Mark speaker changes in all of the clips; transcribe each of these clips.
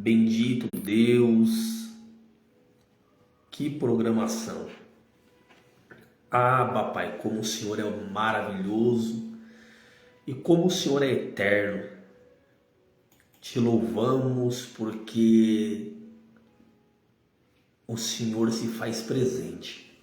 Speaker 1: Bendito Deus, que programação. Ah, papai, como o Senhor é maravilhoso e como o Senhor é eterno. Te louvamos porque o Senhor se faz presente.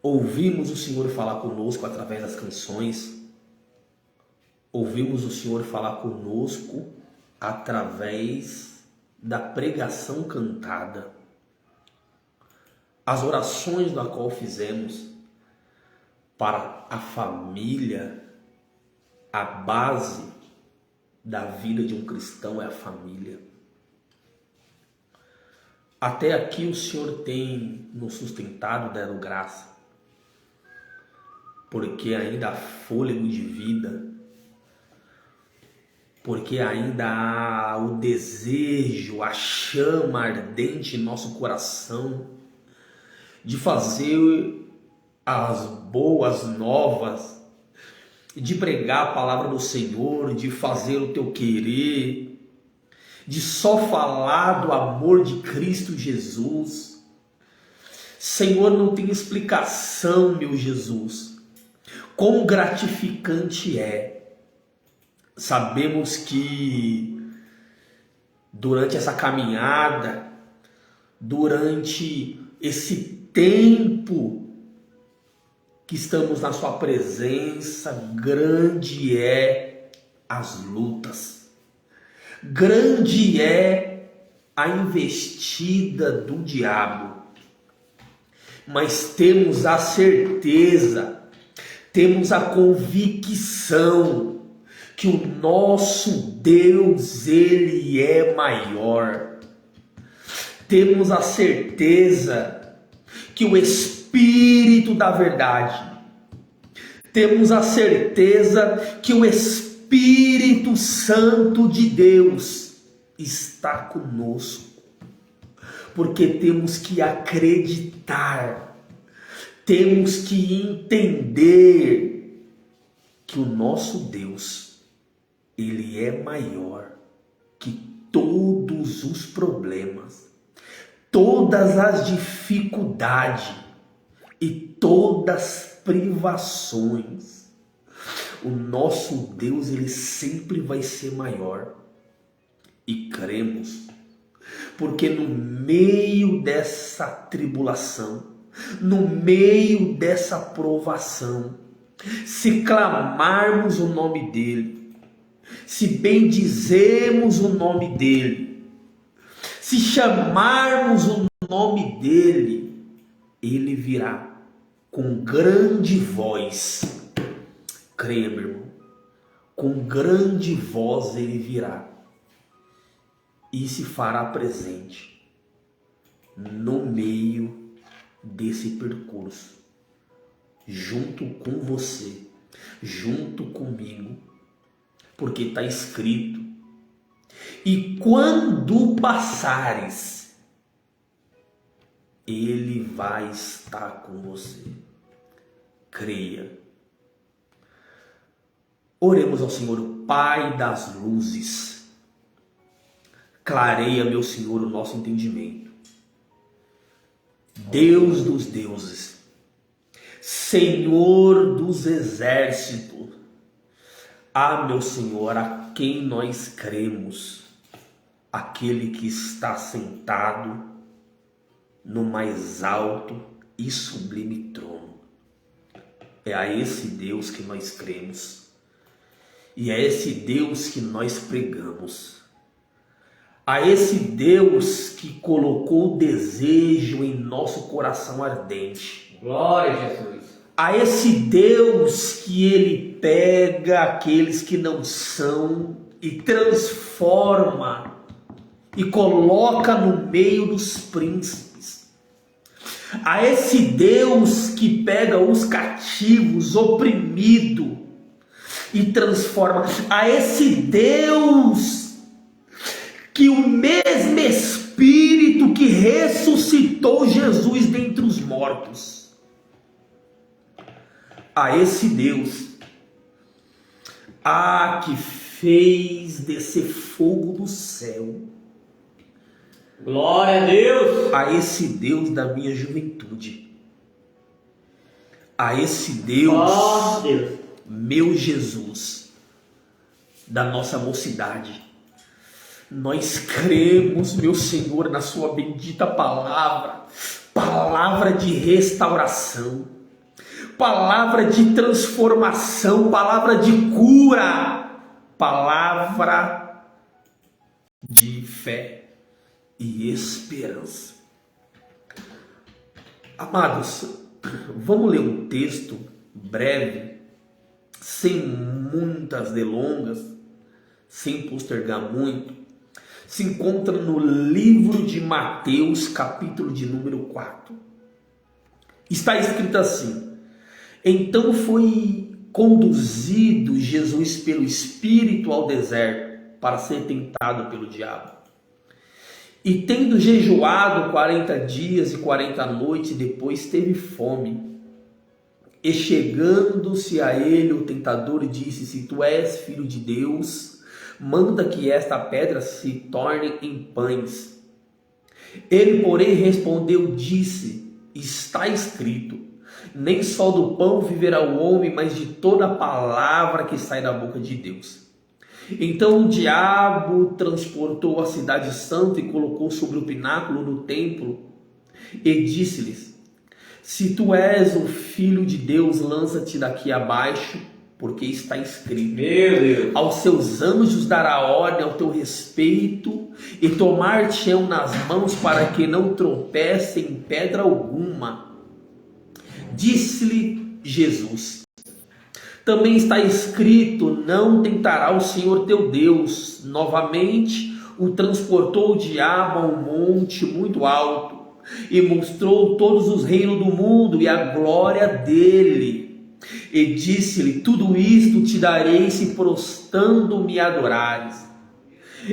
Speaker 1: Ouvimos o Senhor falar conosco através das canções. Ouvimos o Senhor falar conosco através da pregação cantada. As orações da qual fizemos para a família, a base da vida de um cristão é a família. Até aqui o Senhor tem nos sustentado, dando graça, porque ainda há fôlego de vida, porque ainda há o desejo, a chama ardente em nosso coração de fazer as boas novas, de pregar a palavra do Senhor, de fazer o teu querer, de só falar do amor de Cristo Jesus. Senhor, não tem explicação, meu Jesus, quão gratificante é. Sabemos que durante essa caminhada, durante esse tempo que estamos na sua presença, grande é as lutas, grande é a investida do diabo, mas temos a certeza, temos a convicção que o nosso Deus, Ele é maior. Temos a certeza que o Espírito da verdade, temos a certeza que o Espírito Santo de Deus está conosco, porque temos que acreditar, temos que entender que o nosso Deus, Ele é maior que todos os problemas, todas as dificuldades e todas as privações. O nosso Deus, Ele sempre vai ser maior. E cremos, porque no meio dessa tribulação, no meio dessa provação, se clamarmos o nome dEle, se bendizemos o nome dEle, se chamarmos o nome dEle, Ele virá com grande voz. Creia, meu irmão, com grande voz Ele virá e se fará presente no meio desse percurso, junto com você, junto comigo, porque está escrito: e quando passares, Ele vai estar com você. Creia. Oremos ao Senhor, o Pai das luzes. Clareia, meu Senhor, o nosso entendimento. Deus dos deuses, Senhor dos exércitos. Ah, meu Senhor, a quem nós cremos, aquele que está sentado no mais alto e sublime trono. É a esse Deus que nós cremos e é esse Deus que nós pregamos. A esse Deus que colocou o desejo em nosso coração ardente.
Speaker 2: Glória a Jesus.
Speaker 1: A esse Deus que Ele pega aqueles que não são e transforma e coloca no meio dos príncipes. A esse Deus que pega os cativos, oprimidos e transforma. A esse Deus que o mesmo Espírito que ressuscitou Jesus dentre os mortos. A esse Deus, que fez descer fogo do céu.
Speaker 2: Glória a Deus.
Speaker 1: A esse Deus da minha juventude. A esse Deus,
Speaker 2: Oh, Deus,
Speaker 1: meu Jesus, da nossa mocidade. Nós cremos, meu Senhor, na sua bendita palavra, palavra de restauração, palavra de transformação, palavra de cura, palavra de fé e esperança. Amados, vamos ler um texto breve, sem muitas delongas, sem postergar muito. Se encontra no livro de Mateus, capítulo de número 4. Está escrito assim: então foi conduzido Jesus pelo Espírito ao deserto para ser tentado pelo diabo. E tendo jejuado 40 dias e 40 noites, depois teve fome. E chegando-se a ele, o tentador disse: se tu és filho de Deus, manda que esta pedra se torne em pães. Ele, porém, respondeu, disse: está escrito, nem só do pão viverá o homem, mas de toda a palavra que sai da boca de Deus. Então o diabo transportou a cidade santa e colocou sobre o pináculo do templo e disse-lhes: se tu és o filho de Deus, lança-te daqui abaixo, porque está escrito:
Speaker 2: meu Deus,
Speaker 1: aos seus anjos dará ordem ao teu respeito e tomar-te-ão nas mãos para que não tropece em pedra alguma. Disse-lhe Jesus: também está escrito: não tentará o Senhor teu Deus. Novamente o transportou o diabo a um monte muito alto e mostrou todos os reinos do mundo e a glória dele. E disse-lhe: tudo isto te darei se prostrando me adorares.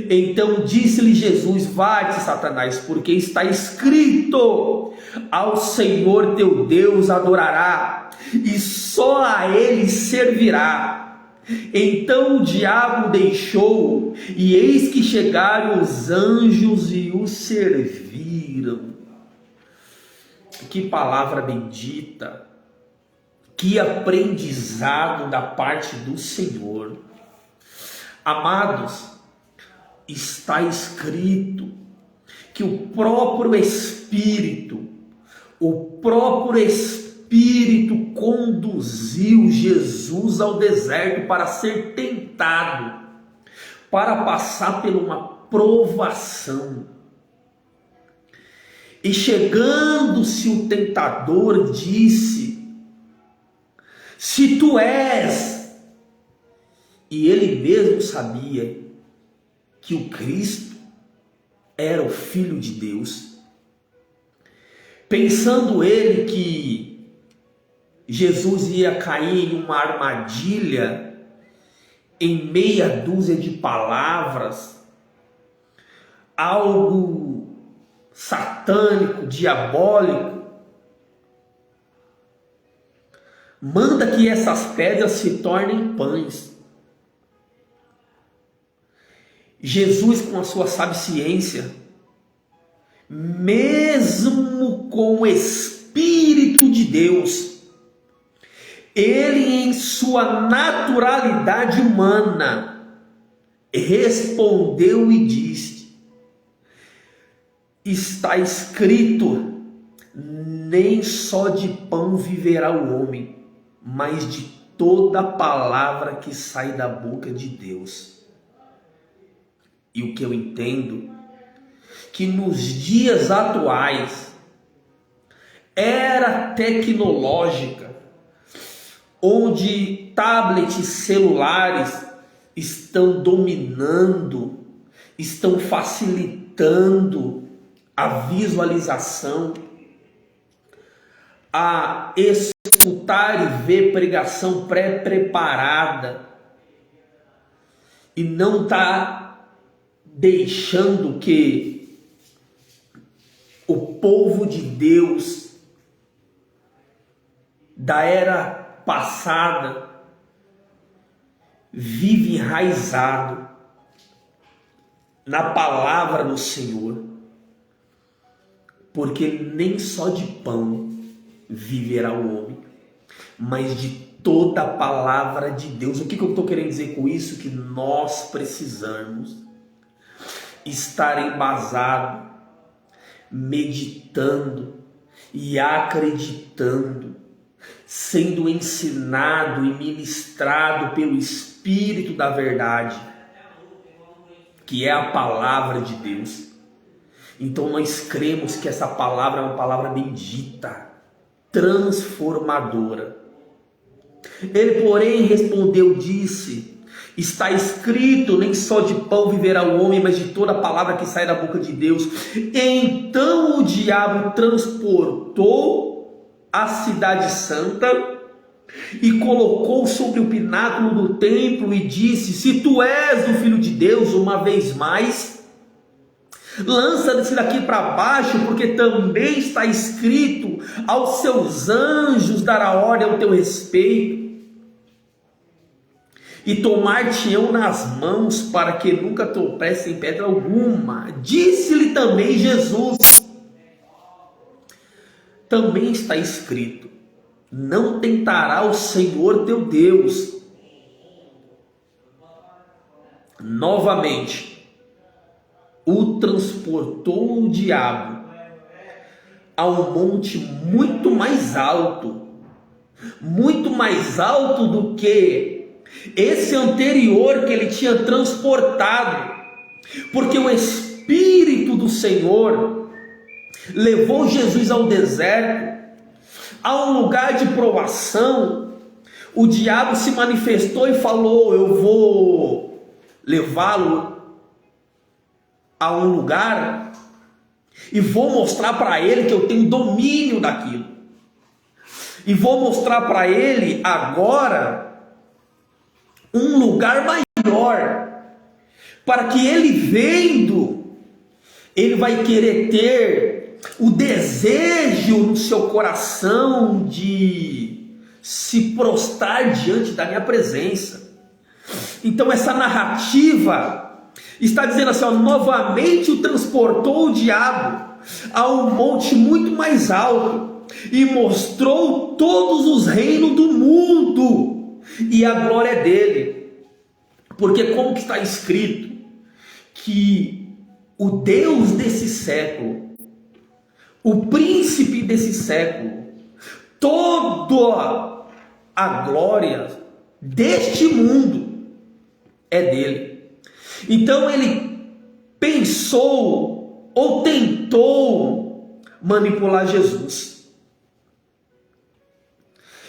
Speaker 1: Então disse-lhe Jesus: vai-te, Satanás, porque está escrito: ao Senhor teu Deus adorará, e só a ele servirá. Então o diabo deixou, e eis que chegaram os anjos e o serviram. Que palavra bendita, que aprendizado da parte do Senhor. Amados, está escrito que o próprio Espírito conduziu Jesus ao deserto para ser tentado, para passar por uma provação. E chegando-se o tentador disse: se tu és, e ele mesmo sabia que o Cristo era o Filho de Deus, pensando ele que Jesus ia cair em uma armadilha, em meia dúzia de palavras, algo satânico, diabólico, manda que essas pedras se tornem pães. Jesus, com a sua sabiência, mesmo com o Espírito de Deus, ele em sua naturalidade humana respondeu e disse: está escrito, nem só de pão viverá o homem, mas de toda palavra que sai da boca de Deus. E o que eu entendo, que nos dias atuais, era tecnológica, onde tablets celulares estão dominando, estão facilitando a visualização, a escutar e ver pregação pré-preparada, e não está deixando que o povo de Deus da era passada vive enraizado na palavra do Senhor, porque nem só de pão viverá o homem, mas de toda a palavra de Deus. O que eu estou querendo dizer com isso? Que nós precisamos estar embasado, meditando e acreditando, sendo ensinado e ministrado pelo Espírito da verdade, que é a palavra de Deus. Então nós cremos que essa palavra é uma palavra bendita, transformadora. Ele, porém, respondeu, disse: está escrito, nem só de pão viverá o homem, mas de toda a palavra que sai da boca de Deus. Então o diabo transportou a cidade santa e colocou sobre o pináculo do templo e disse: se tu és o Filho de Deus, uma vez mais, lança-se daqui para baixo, porque também está escrito: aos seus anjos dará ordem ao teu respeito, e tomar-te-ão nas mãos, para que nunca tropece em pedra alguma. Disse-lhe também Jesus: também está escrito: não tentará o Senhor teu Deus. Novamente o transportou o diabo a um monte muito mais alto do que esse anterior que ele tinha transportado, porque o Espírito do Senhor levou Jesus ao deserto, a um lugar de provação. O diabo se manifestou e falou: eu vou levá-lo a um lugar e vou mostrar para ele que eu tenho domínio daquilo, e vou mostrar para ele agora um lugar maior, para que ele vendo, ele vai querer ter o desejo no seu coração de se prostrar diante da minha presença. Então essa narrativa está dizendo assim, ó, novamente o transportou o diabo a um monte muito mais alto e mostrou todos os reinos do mundo e a glória dele. Porque como que está escrito que o Deus desse século, o príncipe desse século, toda a glória deste mundo é dele. Então ele pensou ou tentou manipular Jesus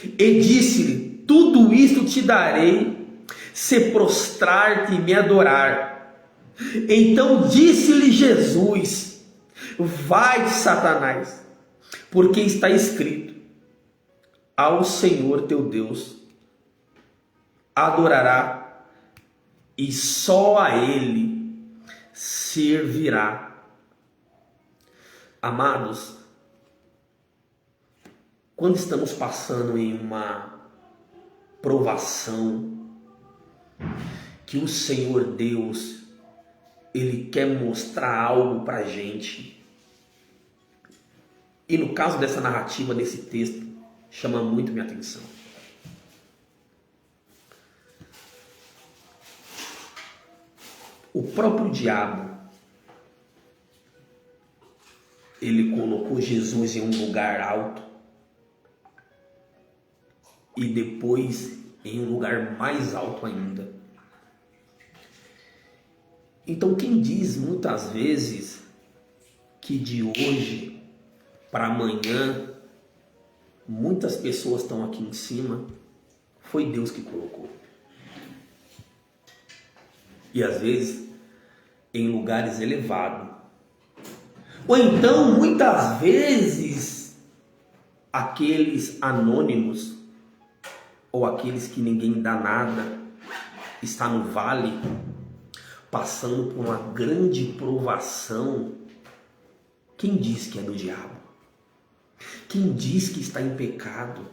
Speaker 1: e disse-lhe: tudo isto te darei se prostrar-te e me adorar. Então disse-lhe Jesus: vai, Satanás, porque está escrito: ao Senhor teu Deus adorará, e só a Ele servirá. Amados, quando estamos passando em uma provação, que o Senhor Deus, Ele quer mostrar algo para a gente, e no caso dessa narrativa, desse texto, chama muito minha atenção. O próprio diabo, ele colocou Jesus em um lugar alto e depois em um lugar mais alto ainda. Então quem diz muitas vezes que de hoje para amanhã muitas pessoas estão aqui em cima, foi Deus que colocou. E às vezes em lugares elevados. Ou então, muitas vezes, aqueles anônimos, ou aqueles que ninguém dá nada, está no vale, passando por uma grande provação. Quem diz que é do diabo? Quem diz que está em pecado?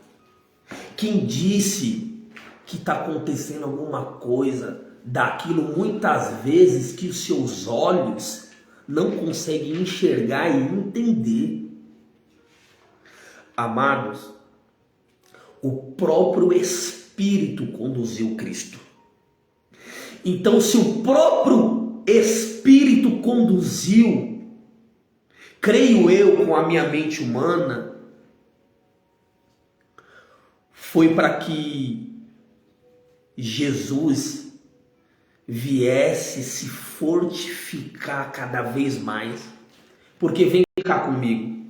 Speaker 1: Quem disse que está acontecendo alguma coisa daquilo muitas vezes que os seus olhos não conseguem enxergar e entender. Amados, o próprio Espírito conduziu Cristo. Então, se o próprio Espírito conduziu, creio eu, com a minha mente humana, foi para que Jesus viesse se fortificar cada vez mais. Porque vem cá comigo.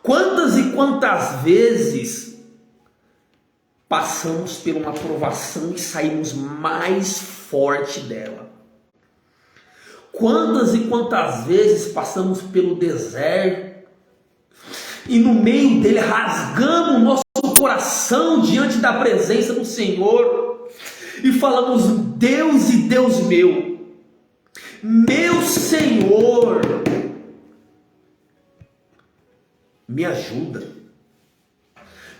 Speaker 1: Quantas e quantas vezes passamos por uma provação e saímos mais forte dela? Quantas e quantas vezes passamos pelo deserto e no meio dele rasgamos o nosso coração diante da presença do Senhor e falamos: Deus e Deus meu Senhor, me ajuda.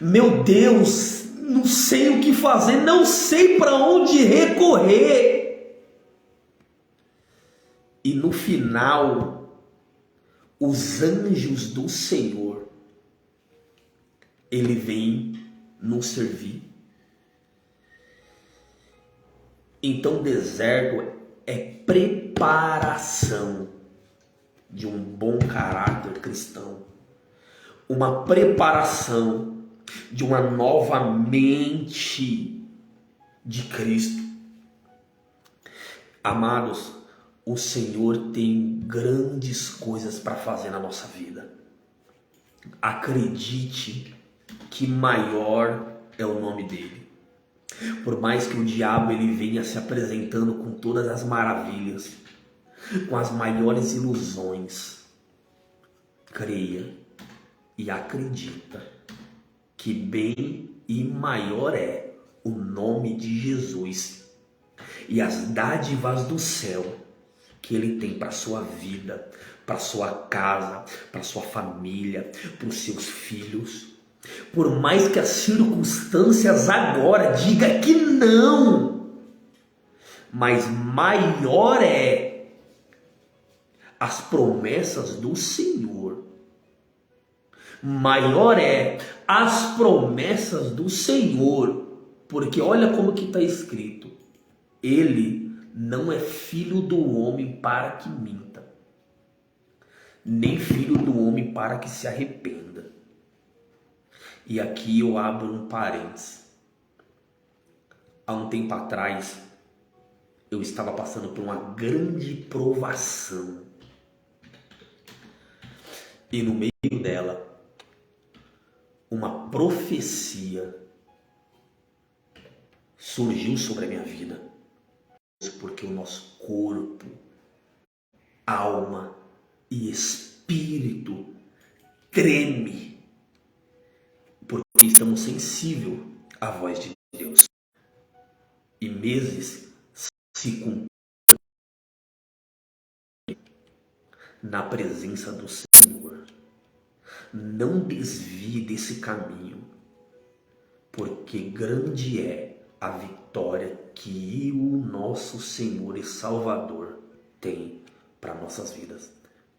Speaker 1: Meu Deus, não sei o que fazer, não sei para onde recorrer. E no final, os anjos do Senhor, ele vem nos servir. Então, deserto é preparação de um bom caráter cristão, uma preparação de uma nova mente de Cristo. Amados, o Senhor tem grandes coisas para fazer na nossa vida. Acredite que maior é o nome dele. Por mais que o diabo ele venha se apresentando com todas as maravilhas, com as maiores ilusões, creia e acredita que bem e maior é o nome de Jesus e as dádivas do céu que ele tem para a sua vida, para a sua casa, para a sua família, para os seus filhos. Por mais que as circunstâncias agora digam que não, mas maior é as promessas do Senhor. Maior é as promessas do Senhor, porque olha como que está escrito: ele não é filho do homem para que minta, nem filho do homem para que se arrependa. E aqui eu abro um parênteses. Há um tempo atrás, eu estava passando por uma grande provação. E no meio dela, uma profecia surgiu sobre a minha vida. Porque o nosso corpo, alma e espírito treme. Porque estamos sensíveis à voz de Deus. E meses se cumpriram na presença do Senhor. Não desvie desse caminho, porque grande é a vitória que o nosso Senhor e Salvador tem para nossas vidas.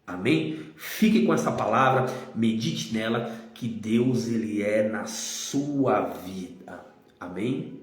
Speaker 1: Amém? Fique com essa palavra, medite nela, que Deus ele é na sua vida. Amém?